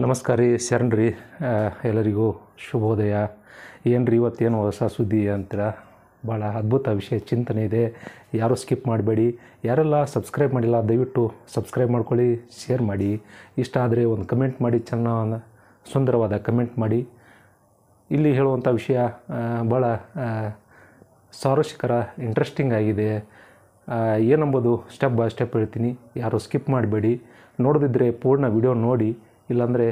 ನಮಸ್ಕಾರ ರೀ, ಶರಣ್ರಿ. ಎಲ್ಲರಿಗೂ ಶುಭೋದಯ. ಏನು ರೀ ಇವತ್ತೇನು ಹೊಸ ಸುದ್ದಿ ಅಂತೀರ? ಭಾಳ ಅದ್ಭುತ ವಿಷಯ ಚಿಂತನೆ ಇದೆ. ಯಾರೂ ಸ್ಕಿಪ್ ಮಾಡಬೇಡಿ. ಯಾರೆಲ್ಲ ಸಬ್ಸ್ಕ್ರೈಬ್ ಮಾಡಿಲ್ಲ ದಯವಿಟ್ಟು ಸಬ್ಸ್ಕ್ರೈಬ್ ಮಾಡ್ಕೊಳ್ಳಿ, ಶೇರ್ ಮಾಡಿ. ಇಷ್ಟ ಆದರೆ ಒಂದು ಕಮೆಂಟ್ ಮಾಡಿ, ಚೆನ್ನಾಗಿ ಸುಂದರವಾದ ಕಮೆಂಟ್ ಮಾಡಿ. ಇಲ್ಲಿ ಹೇಳುವಂಥ ವಿಷಯ ಭಾಳ ಸ್ವಾರಸ್ಯಕರ, ಇಂಟ್ರೆಸ್ಟಿಂಗ್ ಆಗಿದೆ. ಏನಂಬೋದು ಸ್ಟೆಪ್ ಬೈ ಸ್ಟೆಪ್ ಹೇಳ್ತೀನಿ. ಯಾರು ಸ್ಕಿಪ್ ಮಾಡಬೇಡಿ. ನೋಡದಿದ್ದರೆ ಪೂರ್ಣ ವಿಡಿಯೋ ನೋಡಿ, ಇಲ್ಲಾಂದರೆ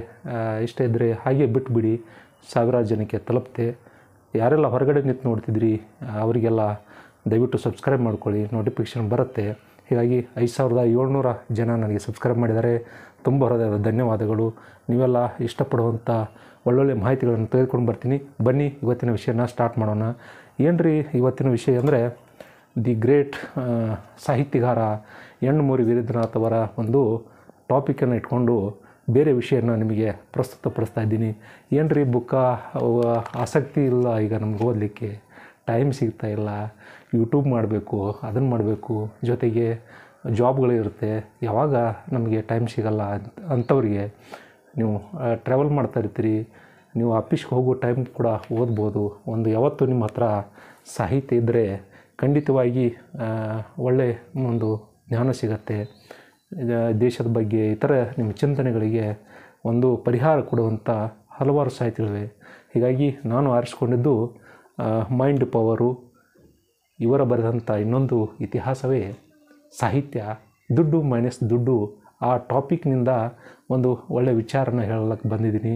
ಇಷ್ಟ ಇದ್ದರೆ ಹಾಗೆ ಬಿಟ್ಬಿಡಿ. ಸಾವಿರಾರು ಜನಕ್ಕೆ ತಲುಪ್ತೆ. ಯಾರೆಲ್ಲ ಹೊರಗಡೆ ನಿಂತು ನೋಡ್ತಿದ್ರಿ ಅವರಿಗೆಲ್ಲ ದಯವಿಟ್ಟು ಸಬ್ಸ್ಕ್ರೈಬ್ ಮಾಡ್ಕೊಳ್ಳಿ, ನೋಟಿಫಿಕೇಷನ್ ಬರುತ್ತೆ. ಹೀಗಾಗಿ 5700 ಜನ ನನಗೆ ಸಬ್ಸ್ಕ್ರೈಬ್ ಮಾಡಿದ್ದಾರೆ. ತುಂಬ ಹೃದಯದ ಧನ್ಯವಾದಗಳು. ನೀವೆಲ್ಲ ಇಷ್ಟಪಡುವಂಥ ಒಳ್ಳೊಳ್ಳೆ ಮಾಹಿತಿಗಳನ್ನು ತೆಗೆದುಕೊಂಡು ಬರ್ತೀನಿ. ಬನ್ನಿ ಇವತ್ತಿನ ವಿಷಯನ ಸ್ಟಾರ್ಟ್ ಮಾಡೋಣ. ಏನು ರೀ ಇವತ್ತಿನ ವಿಷಯ ಅಂದರೆ, ದಿ ಗ್ರೇಟ್ ಸಾಹಿತ್ಯಗಾರ ಯಣ್ಣಮೂರಿ ವೀರೇಂದ್ರನಾಥ್ ಅವರ ಒಂದು ಟಾಪಿಕನ್ನು ಇಟ್ಕೊಂಡು ಬೇರೆ ವಿಷಯನ ನಿಮಗೆ ಪ್ರಸ್ತುತಪಡಿಸ್ತಾ ಇದ್ದೀನಿ. ಏನು ರೀ ಬುಕ್ಕ ಆಸಕ್ತಿ ಇಲ್ಲ, ಈಗ ನಮ್ಗೆ ಓದಲಿಕ್ಕೆ ಟೈಮ್ ಸಿಗ್ತಾ ಇಲ್ಲ. ಯೂಟ್ಯೂಬ್ ಮಾಡಬೇಕು, ಅದನ್ನು ಮಾಡಬೇಕು, ಜೊತೆಗೆ ಜಾಬ್ಗಳಿರುತ್ತೆ, ಯಾವಾಗ ನಮಗೆ ಟೈಮ್ ಸಿಗಲ್ಲ ಅಂಥವ್ರಿಗೆ ನೀವು ಟ್ರಾವೆಲ್ ಮಾಡ್ತಾ ಇರ್ತೀರಿ, ನೀವು ಆಫೀಸ್ಗೆ ಹೋಗೋ ಟೈಮ್ ಕೂಡ ಓದ್ಬೋದು. ಯಾವತ್ತು ನಿಮ್ಮ ಹತ್ರ ಸಾಹಿತ್ಯ ಇದ್ದರೆ ಖಂಡಿತವಾಗಿ ಒಳ್ಳೆಯ ಒಂದು ಜ್ಞಾನ ಸಿಗತ್ತೆ. ದೇಶದ ಬಗ್ಗೆ ಇತರ ನಿಮ್ಮ ಚಿಂತನೆಗಳಿಗೆ ಒಂದು ಪರಿಹಾರ ಕೊಡುವಂಥ ಹಲವಾರು ಸಾಹಿತ್ಯಗಳಿವೆ. ಹೀಗಾಗಿ ನಾನು ಆರಿಸ್ಕೊಂಡಿದ್ದು ಮೈಂಡ್ ಪವರು. ಇವರ ಬರೆದಂಥ ಇನ್ನೊಂದು ಇತಿಹಾಸವೇ ಸಾಹಿತ್ಯ. ದುಡ್ಡು ಮೈನಸ್ ದುಡ್ಡು, ಆ ಟಾಪಿಕ್ನಿಂದ ಒಂದು ಒಳ್ಳೆಯ ವಿಚಾರನ ಹೇಳಕ್ಕೆ ಬಂದಿದ್ದೀನಿ.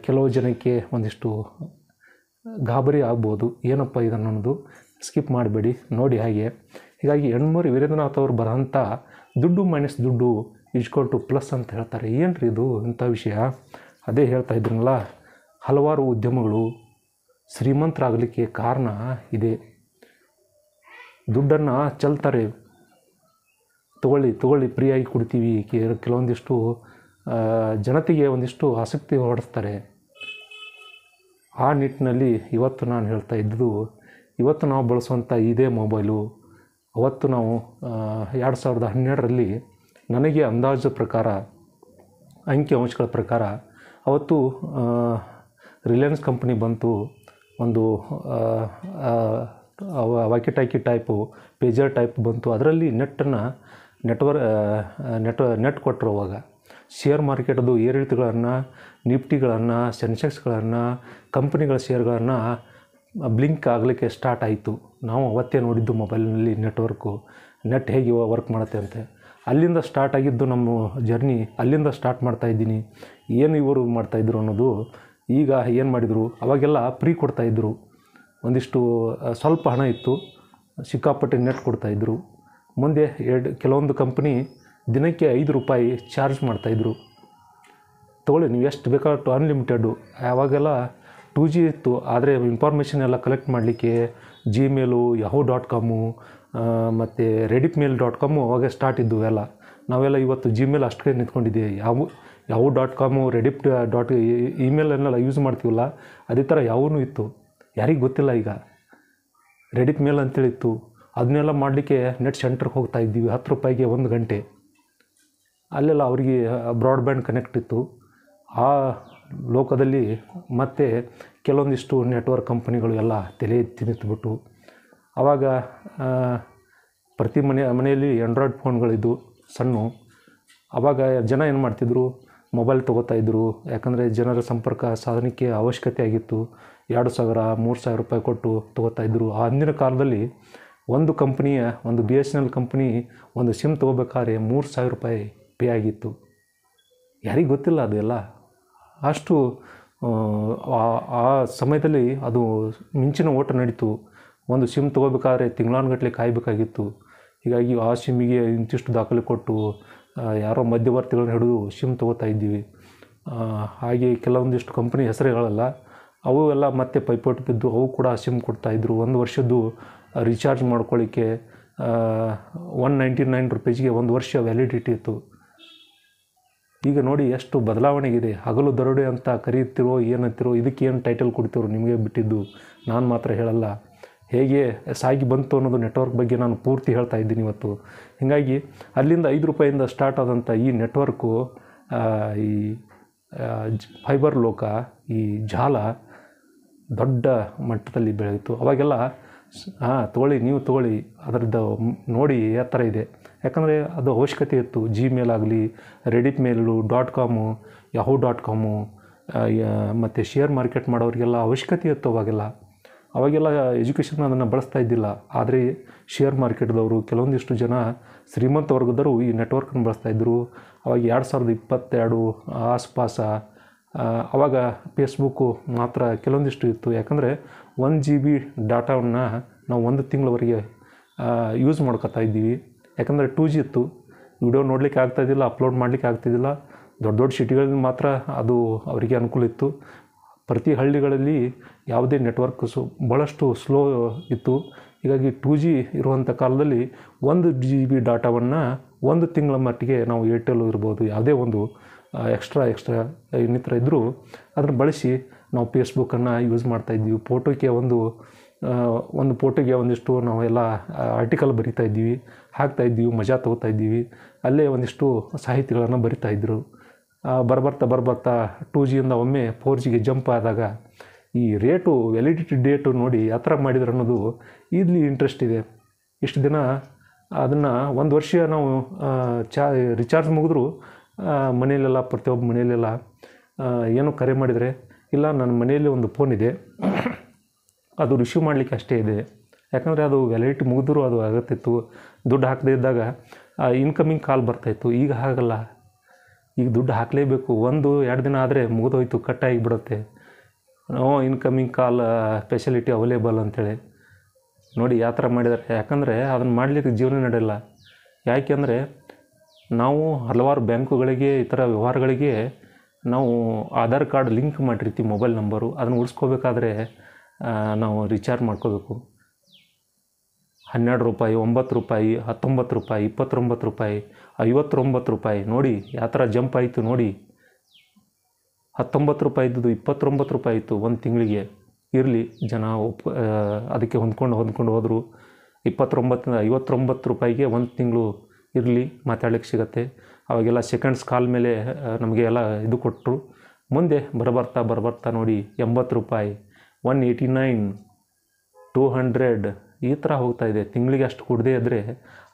ಕೆಲವು ಜನಕ್ಕೆ ಒಂದಿಷ್ಟು ಗಾಬರಿ ಆಗ್ಬೋದು, ಏನಪ್ಪ ಇದನ್ನೊಂದು. ಸ್ಕಿಪ್ ಮಾಡಬೇಡಿ, ನೋಡಿ ಹಾಗೆ. ಹೀಗಾಗಿ ಯಣ್ಣಮೂರಿ ವೀರೇಂದ್ರನಾಥ್ ಅವರು ಬರೋಂಥ ದುಡ್ಡು ಮೈನಸ್ ದುಡ್ಡು = ಪ್ಲಸ್ ಅಂತ ಹೇಳ್ತಾರೆ. ಏನು ರೀ ಇದು ಇಂಥ ವಿಷಯ? ಅದೇ ಹೇಳ್ತಾ ಇದ್ರಲ್ಲ, ಹಲವಾರು ಉದ್ಯಮಗಳು ಶ್ರೀಮಂತರಾಗಲಿಕ್ಕೆ ಕಾರಣ ಇದೆ. ದುಡ್ಡನ್ನು ಚೆಲ್ತಾರೆ, ತಗೊಳ್ಳಿ ಫ್ರೀಯಾಗಿ ಕೊಡ್ತೀವಿ. ಕೆಲವೊಂದಿಷ್ಟು ಜನತೆಗೆ ಒಂದಿಷ್ಟು ಆಸಕ್ತಿ ಹೊರಡಿಸ್ತಾರೆ. ಆ ನಿಟ್ಟಿನಲ್ಲಿ ಇವತ್ತು ನಾನು ಹೇಳ್ತಾ ಇದ್ದು, ಇವತ್ತು ನಾವು ಬಳಸುವಂಥ ಇದೇ ಮೊಬೈಲು, ಅವತ್ತು ನಾವು 2012ರಲ್ಲಿ ನನಗೆ ಅಂದಾಜು ಪ್ರಕಾರ, ಅಂಕಿ ಅಂಶಗಳ ಪ್ರಕಾರ, ಅವತ್ತು ರಿಲಯನ್ಸ್ ಕಂಪ್ನಿ ಬಂತು. ಒಂದು ವಾಕಿಟಾಕಿ ಟೈಪು, ಪೇಜರ್ ಟೈಪ್ ಬಂತು. ಅದರಲ್ಲಿ ನೆಟ್ ಕೊಟ್ಟರು. ಅವಾಗ ಶೇರ್ ಮಾರ್ಕೆಟದು ಏರಿಳಿತಗಳನ್ನು, ನಿಫ್ಟಿಗಳನ್ನು, ಸೆನ್ಸೆಕ್ಸ್ಗಳನ್ನು, ಕಂಪ್ನಿಗಳ ಶೇರ್ಗಳನ್ನು ಬ್ಲಿಂಕ್ ಆಗಲಿಕ್ಕೆ ಸ್ಟಾರ್ಟ್ ಆಯಿತು. ನಾವು ಅವತ್ತೇ ನೋಡಿದ್ದು ಮೊಬೈಲ್ನಲ್ಲಿ ನೆಟ್ ಹೇಗೆ ವರ್ಕ್ ಮಾಡುತ್ತೆ ಅಂತ. ಅಲ್ಲಿಂದ ಸ್ಟಾರ್ಟ್ ಆಗಿದ್ದು ನಮ್ಮ ಜರ್ನಿ. ಅಲ್ಲಿಂದ ಸ್ಟಾರ್ಟ್ ಮಾಡ್ತಾಯಿದ್ದೀನಿ. ಏನು ಇವರು ಮಾಡ್ತಾಯಿದ್ರು ಅನ್ನೋದು. ಈಗ ಏನು ಮಾಡಿದರು, ಅವಾಗೆಲ್ಲ ಫ್ರೀ ಕೊಡ್ತಾಯಿದ್ರು. ಒಂದಿಷ್ಟು ಸ್ವಲ್ಪ ಹಣ ಇತ್ತು, ಸಿಕ್ಕಾಪಟ್ಟೆ ನೆಟ್ ಕೊಡ್ತಾಯಿದ್ರು. ಮುಂದೆ ಕೆಲವೊಂದು ಕಂಪ್ನಿ ದಿನಕ್ಕೆ ₹5 ಚಾರ್ಜ್ ಮಾಡ್ತಾಯಿದ್ರು. ತೊಗೊಳ್ಳಿ, ನೀವು ಎಷ್ಟು ಬೇಕಾದಷ್ಟು ಅನ್ಲಿಮಿಟೆಡ್ಡು. ಆವಾಗೆಲ್ಲ 2G ಇತ್ತು. ಆದರೆ ಇನ್ಫಾರ್ಮೇಷನ್ ಎಲ್ಲ ಕಲೆಕ್ಟ್ ಮಾಡಲಿಕ್ಕೆ ಜಿಮೇಲು, yahoo.com ಮತ್ತು redditmail.com ಅವಾಗ ಸ್ಟಾರ್ಟ್ ಇದ್ದವು ಎಲ್ಲ. ನಾವೆಲ್ಲ ಇವತ್ತು ಜಿಮೇಲ್ ಅಷ್ಟೇ ನಿಂತ್ಕೊಂಡಿದ್ದೀವಿ. yahoo.com, reddit ಇಮೇಲನ್ನೆಲ್ಲ ಯೂಸ್ ಮಾಡ್ತೀವಲ್ಲ, ಅದೇ ಥರ ಯಾವೂ ಇತ್ತು. ಯಾರಿಗೆ ಗೊತ್ತಿಲ್ಲ. ಈಗ ರೆಡಿಟ್ ಮೇಲ್ ಅಂತೇಳಿತ್ತು. ಅದನ್ನೆಲ್ಲ ಮಾಡಲಿಕ್ಕೆ ನೆಟ್ ಸೆಂಟ್ರಿಗೆ ಹೋಗ್ತಾ ಇದ್ದೀವಿ. ₹10 1 ಗಂಟೆ. ಅಲ್ಲೆಲ್ಲ ಅವರಿಗೆ ಬ್ರಾಡ್ಬ್ಯಾಂಡ್ ಕನೆಕ್ಟ್ ಇತ್ತು. ಆ ಲೋಕದಲ್ಲಿ ಮತ್ತೆ ಕೆಲವೊಂದಿಷ್ಟು ನೆಟ್ವರ್ಕ್ ಕಂಪ್ನಿಗಳು ಎಲ್ಲ ತಲೆ ಎತ್ತಿ ನಿಂತುಬಿಟ್ಟು, ಆವಾಗ ಪ್ರತಿ ಮನೆಯಲ್ಲಿ ಆಂಡ್ರಾಯ್ಡ್ ಫೋನ್ಗಳಿದ್ದು ಸಣ್ಣ. ಆವಾಗ ಜನ ಏನು ಮಾಡ್ತಿದ್ರು, ಮೊಬೈಲ್ ತೊಗೋತಾಯಿದ್ರು. ಯಾಕಂದರೆ ಜನರ ಸಂಪರ್ಕ ಸಾಧನಕ್ಕೆ ಅವಶ್ಯಕತೆ ಆಗಿತ್ತು. ₹2000-3000 ಕೊಟ್ಟು ತೊಗೋತಾಯಿದ್ರು. ಆ ಅಂದಿನ ಕಾಲದಲ್ಲಿ ಒಂದು ಕಂಪ್ನಿಯ, ಒಂದು BSNL ಕಂಪ್ನಿ ಒಂದು ಸಿಮ್ ತೊಗೋಬೇಕಾದ್ರೆ ₹3000 ಪೇ ಆಗಿತ್ತು. ಯಾರಿಗೆ ಗೊತ್ತಿಲ್ಲ ಅದೆಲ್ಲ. ಅಷ್ಟು ಆ ಸಮಯದಲ್ಲಿ ಅದು ಮಿಂಚಿನ ಓಟ ನಡೀತು. ಒಂದು ಸಿಮ್ ತೊಗೋಬೇಕಾದ್ರೆ ತಿಂಗಳಾನುಗಟ್ಟಲೆ ಕಾಯಬೇಕಾಗಿತ್ತು. ಹೀಗಾಗಿ ಆ ಸಿಮ್ಮಿಗೆ ಇಂತಿಷ್ಟು ದಾಖಲೆ ಕೊಟ್ಟು ಯಾರೋ ಮಧ್ಯವರ್ತಿಗಳನ್ನ ಹಿಡಿದು ಸಿಮ್ ತೊಗೋತಾ ಇದ್ದೀವಿ. ಹಾಗೆ ಕೆಲವೊಂದಿಷ್ಟು ಕಂಪ್ನಿ ಹೆಸರುಗಳಲ್ಲ, ಅವು ಎಲ್ಲ ಮತ್ತೆ ಪೈಪೋಟಿ ಬಿದ್ದು ಅವು ಕೂಡ ಸಿಮ್ ಕೊಡ್ತಾಯಿದ್ರು. 1 ವರ್ಷದ್ದು ರೀಚಾರ್ಜ್ ಮಾಡ್ಕೊಳ್ಳಿಕ್ಕೆ ₹199ಗೆ 1 ವರ್ಷ ವ್ಯಾಲಿಡಿಟಿ ಇತ್ತು. ಈಗ ನೋಡಿ ಎಷ್ಟು ಬದಲಾವಣೆಗಿದೆ. ಹಗಲು ದರೋಡೆ ಅಂತ ಕರೀತಿರೋ ಏನಂತಿರೋ, ಇದಕ್ಕೇನು ಟೈಟಲ್ ಕೊಡ್ತಿರೋ ನಿಮಗೆ ಬಿಟ್ಟಿದ್ದು, ನಾನು ಮಾತ್ರ ಹೇಳಲ್ಲ. ಹೇಗೆ ಸಾಗಿ ಬಂತು ಅನ್ನೋದು ನೆಟ್ವರ್ಕ್ ಬಗ್ಗೆ ನಾನು ಪೂರ್ತಿ ಹೇಳ್ತಾ ಇದ್ದೀನಿ ಇವತ್ತು. ಹೀಗಾಗಿ ಅಲ್ಲಿಂದ ₹5 ಸ್ಟಾರ್ಟ್ ಆದಂಥ ಈ ನೆಟ್ವರ್ಕು ಈ ಫೈಬರ್ ಲೋಕ, ಈ ಜಾಲ ದೊಡ್ಡ ಮಟ್ಟದಲ್ಲಿ ಬೆಳೆಯಿತು. ಅವಾಗೆಲ್ಲ ನೀವು ತೊಗೊಳ್ಳಿ ಅದರದ್ದು ನೋಡಿ ಯಾವ ಥರ ಇದೆ. ಯಾಕಂದರೆ ಅದು ಅವಶ್ಯಕತೆ ಇತ್ತು. Gmail ಆಗಲಿ, ರೆಡಿಟ್ಮೇಲು .com, yahoo.com ಮತ್ತು ಶೇರ್ ಮಾರ್ಕೆಟ್ ಮಾಡೋರಿಗೆಲ್ಲ ಅವಶ್ಯಕತೆ ಇತ್ತು ಅವಾಗೆಲ್ಲ ಎಜುಕೇಷನ್ ಅದನ್ನು ಬಳಸ್ತಾ ಇದ್ದಿಲ್ಲ. ಆದರೆ ಶೇರ್ ಮಾರ್ಕೆಟ್ದವರು ಕೆಲವೊಂದಿಷ್ಟು ಜನ ಶ್ರೀಮಂತ ವರ್ಗದವರು ಈ ನೆಟ್ವರ್ಕನ್ನು ಬಳಸ್ತಾಯಿದ್ರು. ಅವಾಗ 2022 ಆಸ್ಪಾಸ. ಆವಾಗ ಫೇಸ್ಬುಕ್ಕು ಮಾತ್ರ ಕೆಲವೊಂದಿಷ್ಟು ಇತ್ತು. ಯಾಕಂದರೆ 1 GB ಡಾಟಾವನ್ನು ನಾವು 1 ತಿಂಗಳವರೆಗೆ ಯೂಸ್ ಮಾಡ್ಕೊತಾ ಇದ್ದೀವಿ. ಯಾಕಂದರೆ 2G ಇತ್ತು. ವಿಡಿಯೋ ನೋಡಲಿಕ್ಕೆ ಆಗ್ತಾಯಿದ್ದಿಲ್ಲ, ಅಪ್ಲೋಡ್ ಮಾಡಲಿಕ್ಕೆ ಆಗ್ತಿದ್ದಿಲ್ಲ. ದೊಡ್ಡ ದೊಡ್ಡ ಸಿಟಿಗಳಲ್ಲಿ ಮಾತ್ರ ಅದು ಅವರಿಗೆ ಅನುಕೂಲ ಇತ್ತು. ಪ್ರತಿ ಹಳ್ಳಿಗಳಲ್ಲಿ ಯಾವುದೇ ನೆಟ್ವರ್ಕ್ ಭಾಳಷ್ಟು ಸ್ಲೋ ಇತ್ತು. ಹೀಗಾಗಿ 2G ಇರುವಂಥ ಕಾಲದಲ್ಲಿ 1 GB ಡಾಟಾವನ್ನು 1 ತಿಂಗಳ ಮಟ್ಟಿಗೆ ನಾವು ಏರ್ಟೆಲ್ ಇರ್ಬೋದು, ಯಾವುದೇ ಒಂದು ಎಕ್ಸ್ಟ್ರಾ ಇನ್ನಿತರ ಇದ್ದರೂ ಅದನ್ನು ಬಳಸಿ ನಾವು ಫೇಸ್ಬುಕ್ಕನ್ನು ಯೂಸ್ ಮಾಡ್ತಾಯಿದ್ವಿ. ಫೋಟೋಕ್ಕೆ ಒಂದು ಫೋಟೋಗೆ ಒಂದಿಷ್ಟು ನಾವೆಲ್ಲ ಆರ್ಟಿಕಲ್ ಬರಿತಾಯಿದ್ವಿ, ಹಾಕ್ತಾಯಿದ್ವಿ, ಮಜಾ ತೊಗೋತಾಯಿದ್ವಿ. ಅಲ್ಲೇ ಒಂದಿಷ್ಟು ಸಾಹಿತ್ಯಗಳನ್ನು ಬರಿತಾಯಿದ್ರು. ಬರ್ಬರ್ತಾ 2Gಯಿಂದ ಒಮ್ಮೆ 4Gಗೆ ಜಂಪ್ ಆದಾಗ ಈ ರೇಟು ವ್ಯಾಲಿಡಿಟಿ ಡೇಟು ನೋಡಿ ಯಾವ ಥರ ಮಾಡಿದ್ರು ಅನ್ನೋದು ಇಲ್ಲಿ ಇಂಟ್ರೆಸ್ಟ್ ಇದೆ. ಇಷ್ಟು ದಿನ ಅದನ್ನು 1 ವರ್ಷ ನಾವು ರಿಚಾರ್ಜ್ ಮುಗಿದ್ರು ಮನೆಯಲ್ಲೆಲ್ಲ, ಪ್ರತಿಯೊಬ್ಬ ಮನೆಯಲ್ಲೆಲ್ಲ ಏನೋ ಕರೆ ಮಾಡಿದರೆ, ಇಲ್ಲ ನನ್ನ ಮನೆಯಲ್ಲಿ ಒಂದು ಫೋನ್ ಇದೆ, ಅದು ರಿಸೀವ್ ಮಾಡಲಿಕ್ಕೆ ಅಷ್ಟೇ ಇದೆ. ಯಾಕಂದರೆ ಅದು ವ್ಯಾಲಿಡಿಟಿ ಮುಗಿದ್ರು ಅದು ಆಗುತ್ತಿತ್ತು. ದುಡ್ಡು ಹಾಕದೇ ಇದ್ದಾಗ ಇನ್ಕಮಿಂಗ್ ಕಾಲ್ ಬರ್ತಾಯಿತ್ತು. ಈಗ ಹಾಗಲ್ಲ. ಈಗ ದುಡ್ಡು ಹಾಕಲೇಬೇಕು. 1-2 ದಿನ ಆದರೆ ಮುಗಿದೋಯ್ತು, ಕಟ್ಟಾಗಿಬಿಡುತ್ತೆ. ಇನ್ಕಮಿಂಗ್ ಕಾಲ್ ಫೆಸಿಲಿಟಿ ಅವೈಲೇಬಲ್ ಅಂಥೇಳಿ ನೋಡಿ ಯಾವ ಥರ ಮಾಡಿದ್ದಾರೆ. ಯಾಕಂದರೆ ಅದನ್ನು ಮಾಡಲಿಕ್ಕೆ ಜೀವನ ನಡೆಯಲ್ಲ. ಯಾಕೆಂದರೆ ನಾವು ಹಲವಾರು ಬ್ಯಾಂಕುಗಳಿಗೆ, ಇತರ ವ್ಯವಹಾರಗಳಿಗೆ ನಾವು ಆಧಾರ್ ಕಾರ್ಡ್ ಲಿಂಕ್ ಮಾಡಿರ್ತೀವಿ, ಮೊಬೈಲ್ ನಂಬರು. ಅದನ್ನು ಉಳಿಸ್ಕೋಬೇಕಾದ್ರೆ ನಾವು ರಿಚಾರ್ಜ್ ಮಾಡ್ಕೋಬೇಕು. 12 ರೂಪಾಯಿ, 9 ರೂಪಾಯಿ, 19 ರೂಪಾಯಿ, 29 ರೂಪಾಯಿ, 59 ರೂಪಾಯಿ. ನೋಡಿ ಯಾವ ಥರ ಜಂಪ್ ಆಯಿತು ನೋಡಿ. 19 ರೂಪಾಯಿ ಇದ್ದದ್ದು 29 ರೂಪಾಯಿ ಇತ್ತು 1 ತಿಂಗಳಿಗೆ. ಇರಲಿ, ಜನ ಅದಕ್ಕೆ ಹೊಂದ್ಕೊಂಡು ಹೋದರು. 29ರಿಂದ 59 ರೂಪಾಯಿಗೆ 1 ತಿಂಗಳು ಇರಲಿ, ಮಾತಾಡ್ಲಿಕ್ಕೆ ಸಿಗುತ್ತೆ. ಅವಾಗೆಲ್ಲ ಸೆಕೆಂಡ್ಸ್ ಕಾಲ್ ಮೇಲೆ ನಮಗೆ ಎಲ್ಲ ಇದು ಕೊಟ್ಟರು. ಮುಂದೆ ಬರ್ಬರ್ತಾ ನೋಡಿ 80 ರೂಪಾಯಿ, 189, 200 ಈ ಥರ ಹೋಗ್ತಾಯಿದೆ. ತಿಂಗಳಿಗೆ ಅಷ್ಟು ಕೊಡದೇ ಇದ್ದರೆ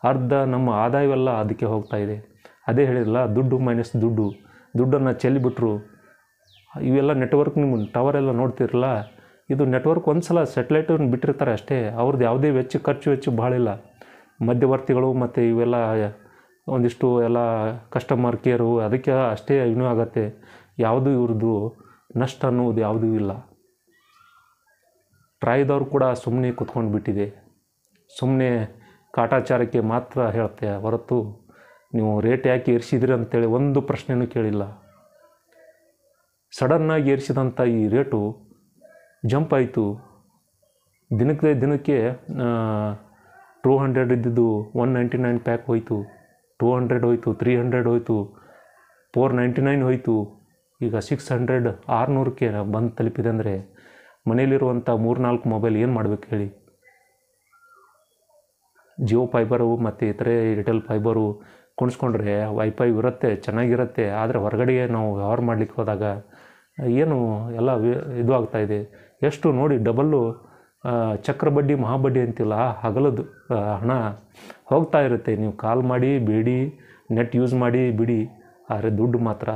ಅರ್ಧ ನಮ್ಮ ಆದಾಯವೆಲ್ಲ ಅದಕ್ಕೆ ಹೋಗ್ತಾಯಿದೆ. ಅದೇ ಹೇಳಿರಲ್ಲ, ದುಡ್ಡು ಮೈನಸ್ ದುಡ್ಡನ್ನು ಚೆಲ್ಲಿಬಿಟ್ರು. ಇವೆಲ್ಲ ನೆಟ್ವರ್ಕ್, ನಿಮ್ಮ ಟವರೆಲ್ಲ ನೋಡ್ತಿರಲ್ಲ, ಇದು ನೆಟ್ವರ್ಕ್ ಒಂದು ಸಲ ಸ್ಯಾಟಲೈಟನ್ನು ಬಿಟ್ಟಿರ್ತಾರೆ ಅಷ್ಟೇ. ಅವ್ರದ್ದು ಯಾವುದೇ ಖರ್ಚು ಭಾಳ ಇಲ್ಲ. ಮಧ್ಯವರ್ತಿಗಳು ಮತ್ತು ಇವೆಲ್ಲ ಒಂದಿಷ್ಟು ಎಲ್ಲ ಕಸ್ಟಮರ್ ಕೇರು ಅದಕ್ಕೆ ಅಷ್ಟೇ ಇನ್ನೂ ಆಗುತ್ತೆ. ಯಾವುದೂ ಇವ್ರದ್ದು ನಷ್ಟ ಅನ್ನೋದು ಯಾವುದೂ ಇಲ್ಲ. ಟ್ರಾಯ್ದವ್ರು ಕೂಡ ಸುಮ್ಮನೆ ಕೂತ್ಕೊಂಡು ಬಿಟ್ಟಿದೆ. ಸುಮ್ಮನೆ ಕಾಟಾಚಾರಕ್ಕೆ ಮಾತ್ರ ಹೇಳುತ್ತೆ ಹೊರತು ನೀವು ರೇಟ್ ಯಾಕೆ ಏರಿಸಿದ್ರಿ ಅಂತೇಳಿ ಒಂದು ಪ್ರಶ್ನೆನೂ ಕೇಳಿಲ್ಲ. ಸಡನ್ನಾಗಿ ಏರಿಸಿದಂಥ ಈ ರೇಟು ಜಂಪ್ ಆಯಿತು. ದಿನಕ್ಕೆ 200 ಇದ್ದಿದ್ದು 199 ಪ್ಯಾಕ್ ಹೋಯಿತು, 200 ಹೋಯಿತು, 300 ಹೋಯಿತು, 499 ಹೋಯಿತು. ಈಗ 600, 600ಕ್ಕೆ ಬಂದು ತಲುಪಿದೆ. ಅಂದರೆ ಮನೆಯಲ್ಲಿರುವಂಥ 3-4 ಮೊಬೈಲ್ ಏನು ಮಾಡಬೇಕು ಹೇಳಿ. ಜಿಯೋ ಫೈಬರು ಮತ್ತು ಇತರೆ ಏರ್ಟೆಲ್ ಫೈಬರು ಕುಣಿಸ್ಕೊಂಡ್ರೆ ವೈಫೈ ಇರುತ್ತೆ, ಚೆನ್ನಾಗಿರುತ್ತೆ. ಆದರೆ ಹೊರಗಡೆ ನಾವು ವ್ಯವಹಾರ ಮಾಡಲಿಕ್ಕೆ ಹೋದಾಗ ಏನು ಎಲ್ಲ ಇದು ಆಗ್ತಾಯಿದೆ. ಎಷ್ಟು ನೋಡಿ, ಡಬಲ್ಲು ಚಕ್ರ ಬಡ್ಡಿ ಮಹಾಬಡ್ಡಿ ಅಂತಿಲ್ಲ, ಹಗಲದು ಹಣ ಹೋಗ್ತಾ ಇರುತ್ತೆ. ನೀವು ಕಾಲ್ ಮಾಡಿ ಬೇಡಿ, ನೆಟ್ ಯೂಸ್ ಮಾಡಿ ಬಿಡಿ, ಆದರೆ ದುಡ್ಡು ಮಾತ್ರ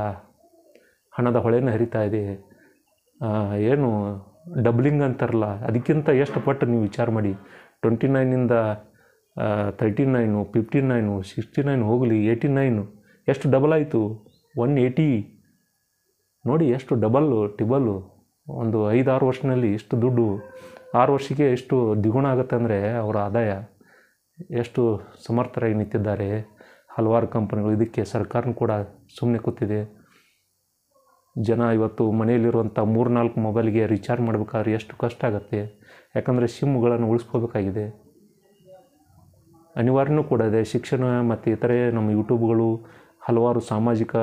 ಹಣದ ಹೊಳೆನ ಹರಿತಾ ಇದೆ. ಏನು ಡಬ್ಲಿಂಗ್ ಅಂತಾರಲ್ಲ, ಅದಕ್ಕಿಂತ ಎಷ್ಟು ಪಟ್ಟು ನೀವು ವಿಚಾರ ಮಾಡಿ. 29ಇಂದ 39, 59, 69 ಹೋಗಲಿ, 89 ಎಷ್ಟು ಡಬಲ್ ಆಯಿತು. 180 ನೋಡಿ, ಎಷ್ಟು ಡಬಲ್ಲು ಟಿಬಲ್ಲು. ಒಂದು 5-6 ವರ್ಷದಲ್ಲಿ ಇಷ್ಟು ದುಡ್ಡು, 6 ವರ್ಷಕ್ಕೆ ಎಷ್ಟು ದ್ವಿಗುಣ ಆಗುತ್ತೆ. ಅಂದರೆ ಅವರ ಆದಾಯ ಎಷ್ಟು ಸಮರ್ಥರಾಗಿ ನಿಂತಿದ್ದಾರೆ ಹಲವಾರು ಕಂಪನಿಗಳು. ಇದಕ್ಕೆ ಸರ್ಕಾರನೂ ಕೂಡ ಸುಮ್ಮನೆ ಕೂತಿದೆ. ಜನ ಇವತ್ತು ಮನೆಯಲ್ಲಿರುವಂಥ 3-4 ಮೊಬೈಲ್ಗೆ ರಿಚಾರ್ಜ್ ಮಾಡಬೇಕಾದ್ರೆ ಎಷ್ಟು ಕಷ್ಟ ಆಗುತ್ತೆ. ಯಾಕಂದರೆ ಸಿಮ್ಗಳನ್ನು ಉಳಿಸ್ಕೋಬೇಕಾಗಿದೆ. ಅನಿವಾರ್ಯನೂ ಕೂಡ ಇದೆ. ಶಿಕ್ಷಣ ಮತ್ತು ಇತರೆ ನಮ್ಮ ಯೂಟ್ಯೂಬ್ಗಳು, ಹಲವಾರು ಸಾಮಾಜಿಕ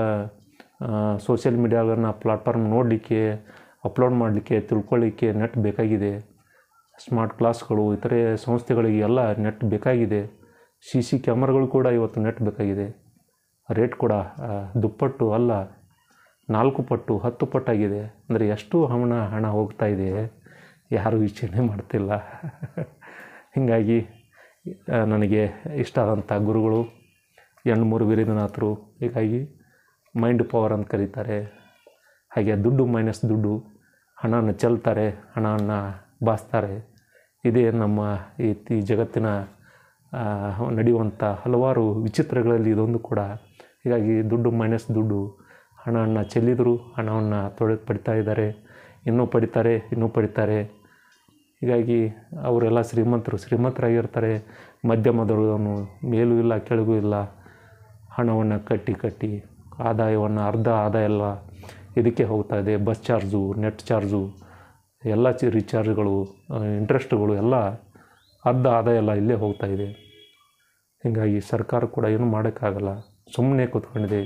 ಸೋಷಿಯಲ್ ಮೀಡಿಯಾಗಳನ್ನು ಪ್ಲಾಟ್ಫಾರ್ಮ್ ನೋಡಲಿಕ್ಕೆ, ಅಪ್ಲೋಡ್ ಮಾಡಲಿಕ್ಕೆ, ತಿಳ್ಕೊಳ್ಳಿಕ್ಕೆ ನೆಟ್ ಬೇಕಾಗಿದೆ. ಸ್ಮಾರ್ಟ್ ಕ್ಲಾಸ್ಗಳು, ಇತರೆ ಸಂಸ್ಥೆಗಳಿಗೆ ಎಲ್ಲ ನೆಟ್ ಬೇಕಾಗಿದೆ. CC ಕ್ಯಾಮ್ರಾಗಳು ಕೂಡ ಇವತ್ತು ನೆಟ್ ಬೇಕಾಗಿದೆ. ರೇಟ್ ಕೂಡ ದುಪ್ಪಟ್ಟು ಅಲ್ಲ, 4 ಪಟ್ಟು 10 ಪಟ್ಟಾಗಿದೆ. ಅಂದರೆ ಎಷ್ಟು ಹಣ ಹೋಗ್ತಾ ಇದೆ, ಯಾರೂ ಯೋಚನೆ ಮಾಡ್ತಿಲ್ಲ. ಹೀಗಾಗಿ ನನಗೆ ಇಷ್ಟ ಆದಂಥ ಗುರುಗಳು ಯಣ್ಮೂರು ವೀರೇಂದ್ರನಾಥರು. ಹೀಗಾಗಿ ಮೈಂಡ್ ಪವರ್ ಅಂತ ಕರೀತಾರೆ. ಹಾಗೆ ದುಡ್ಡು ಮೈನಸ್ ದುಡ್ಡು, ಹಣನ ಚೆಲ್ತಾರೆ, ಹಣವನ್ನು ಬಾಸ್ತಾರೆ. ಇದೇ ನಮ್ಮ ಈ ಜಗತ್ತಿನ ನಡೆಯುವಂಥ ಹಲವಾರು ವಿಚಿತ್ರಗಳಲ್ಲಿ ಇದೊಂದು ಕೂಡ. ಹೀಗಾಗಿ ದುಡ್ಡು ಮೈನಸ್ ದುಡ್ಡು, ಹಣವನ್ನು ಚೆಲ್ಲಿದರೂ ಹಣವನ್ನು ಪಡಿತಾ ಇದ್ದಾರೆ, ಇನ್ನೂ ಪಡಿತಾರೆ. ಹೀಗಾಗಿ ಅವರೆಲ್ಲ ಶ್ರೀಮಂತರಾಗಿರ್ತಾರೆ. ಮಧ್ಯಮದವನು ಮೇಲೂ ಇಲ್ಲ ಕೆಳಗೂ ಇಲ್ಲ, ಹಣವನ್ನು ಕಟ್ಟಿ ಆದಾಯವನ್ನು ಅರ್ಧ ಆದಾಯ ಎಲ್ಲ ಇದಕ್ಕೆ ಹೋಗ್ತಾ ಇದೆ. ಬಸ್ ಚಾರ್ಜು, ನೆಟ್ ಚಾರ್ಜು, ಎಲ್ಲ ರೀಚಾರ್ಜ್ಗಳು, ಇಂಟ್ರೆಸ್ಟ್ಗಳು ಎಲ್ಲ ಅರ್ಧ ಆದಾಯ ಎಲ್ಲ ಇಲ್ಲೇ ಹೋಗ್ತಾ ಇದೆ. ಹೀಗಾಗಿ ಸರ್ಕಾರ ಕೂಡ ಏನೂ ಮಾಡೋಕ್ಕಾಗಲ್ಲ, ಸುಮ್ಮನೆ ಕೂತ್ಕೊಂಡಿದೆ,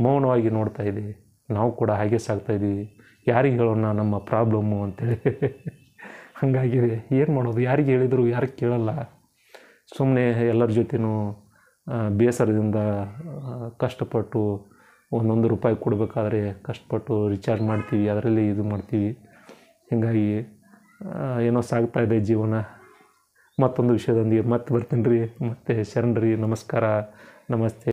ಮೌನವಾಗಿ ನೋಡ್ತಾ ಇದೆ. ನಾವು ಕೂಡ ಹಾಗೆ ಸಾಗ್ತಾಯಿದ್ದೀವಿ. ಯಾರಿಗೆ ಹೇಳೋಣ ನಮ್ಮ ಪ್ರಾಬ್ಲಮ್ಮು ಅಂತೇಳಿ. ಹಾಗಾಗಿದೆ. ಏನು ಮಾಡೋದು? ಯಾರಿಗೆ ಹೇಳಿದ್ರು ಯಾರು ಕೇಳಲ್ಲ. ಸುಮ್ಮನೆ ಎಲ್ಲರ ಜೊತೆನೂ ಬೇಸರದಿಂದ ಕಷ್ಟಪಟ್ಟು ಒಂದೊಂದು ರೂಪಾಯಿ ಕೊಡಬೇಕಾದ್ರೆ ಕಷ್ಟಪಟ್ಟು ರಿಚಾರ್ಜ್ ಮಾಡ್ತೀವಿ, ಅದರಲ್ಲಿ ಇದು ಮಾಡ್ತೀವಿ. ಹೀಗಾಗಿ ಏನೋ ಸಾಗ್ತಾಯಿದೆ ಜೀವನ. ಮತ್ತೊಂದು ವಿಷಯದೊಂದಿಗೆ ಮತ್ತೆ ಬರ್ತೀನಿ ರೀ. ಮತ್ತೆ ಶರಣ್ ರೀ. ನಮಸ್ಕಾರ, ನಮಸ್ತೆ.